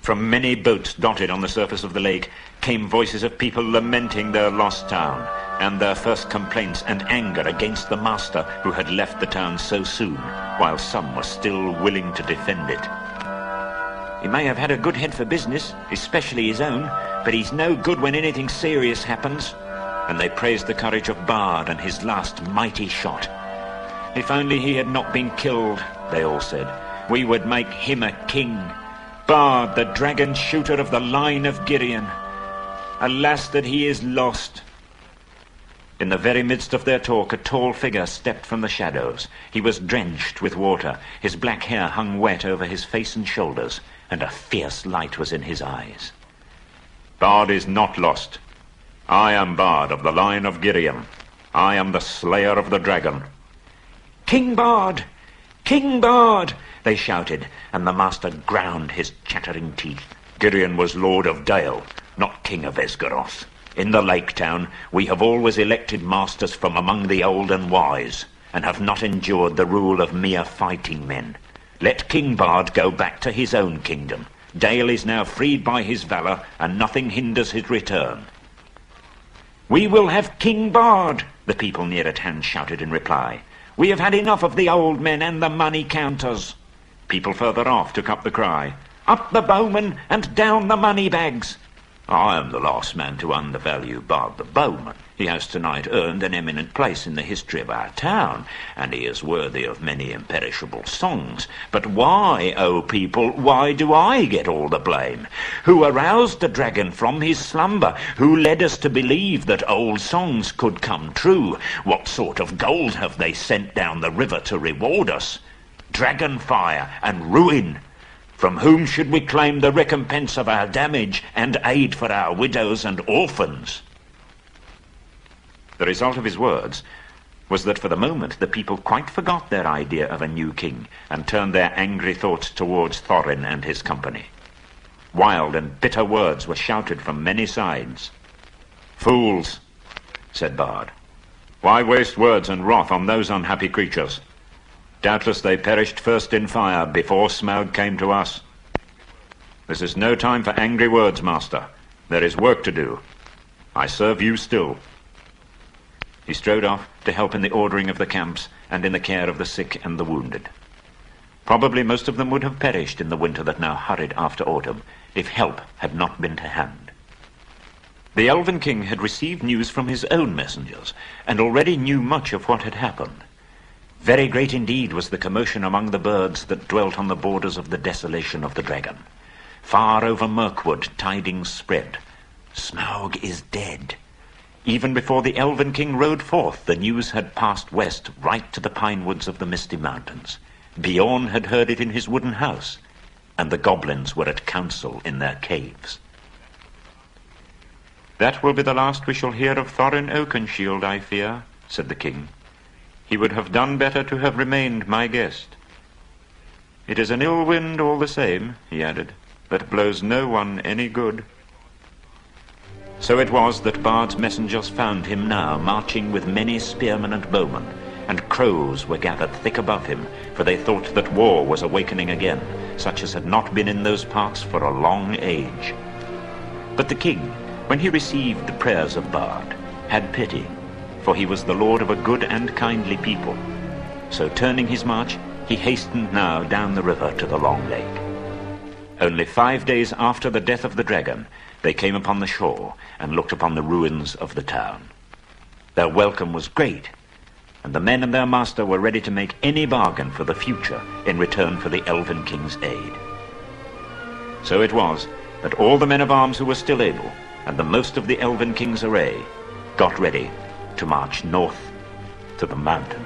From many boats dotted on the surface of the lake came voices of people lamenting their lost town and their first complaints and anger against the master who had left the town so soon, while some were still willing to defend it. He may have had a good head for business, especially his own, but he's no good when anything serious happens. And they praised the courage of Bard and his last mighty shot. If only he had not been killed, they all said, we would make him a king. Bard, the dragon shooter of the line of Girion. Alas that he is lost. In the very midst of their talk, a tall figure stepped from the shadows. He was drenched with water. His black hair hung wet over his face and shoulders, and a fierce light was in his eyes. Bard is not lost. I am Bard of the line of Girion. I am the slayer of the dragon. King Bard! King Bard! They shouted, and the master ground his chattering teeth. Girion was Lord of Dale, not King of Esgaroth. In the lake town, we have always elected masters from among the old and wise, and have not endured the rule of mere fighting men. Let King Bard go back to his own kingdom. Dale is now freed by his valor, and nothing hinders his return. We will have King Bard, the people near at hand shouted in reply. We have had enough of the old men and the money counters. People further off took up the cry. Up the bowmen and down the money bags. I am the last man to undervalue Bard the bowman. He has tonight earned an eminent place in the history of our town, and he is worthy of many imperishable songs. But why, O people, why do I get all the blame? Who aroused the dragon from his slumber? Who led us to believe that old songs could come true? What sort of gold have they sent down the river to reward us? Dragon fire and ruin. From whom should we claim the recompense of our damage and aid for our widows and orphans? The result of his words was that for the moment the people quite forgot their idea of a new king and turned their angry thoughts towards Thorin and his company. Wild and bitter words were shouted from many sides. Fools, said Bard. Why waste words and wrath on those unhappy creatures? Doubtless they perished first in fire before Smaug came to us. This is no time for angry words, master. There is work to do. I serve you still. He strode off to help in the ordering of the camps and in the care of the sick and the wounded. Probably most of them would have perished in the winter that now hurried after autumn, if help had not been to hand. The Elven King had received news from his own messengers, and already knew much of what had happened. Very great indeed was the commotion among the birds that dwelt on the borders of the desolation of the dragon. Far over Mirkwood tidings spread. Smaug is dead. Even before the Elven King rode forth, the news had passed west right to the pine woods of the Misty Mountains. Bjorn had heard it in his wooden house, and the goblins were at council in their caves. That will be the last we shall hear of Thorin Oakenshield, I fear, said the king. He would have done better to have remained my guest. It is an ill wind all the same, he added, that blows no one any good. So it was that Bard's messengers found him now marching with many spearmen and bowmen, and crows were gathered thick above him, for they thought that war was awakening again, such as had not been in those parts for a long age. But the king, when he received the prayers of Bard, had pity, for he was the lord of a good and kindly people. So turning his march, he hastened now down the river to the Long Lake. Only 5 days after the death of the dragon, they came upon the shore and looked upon the ruins of the town. Their welcome was great, and the men and their master were ready to make any bargain for the future in return for the Elven King's aid. So it was that all the men of arms who were still able, and the most of the Elven King's array, got ready to march north to the mountain.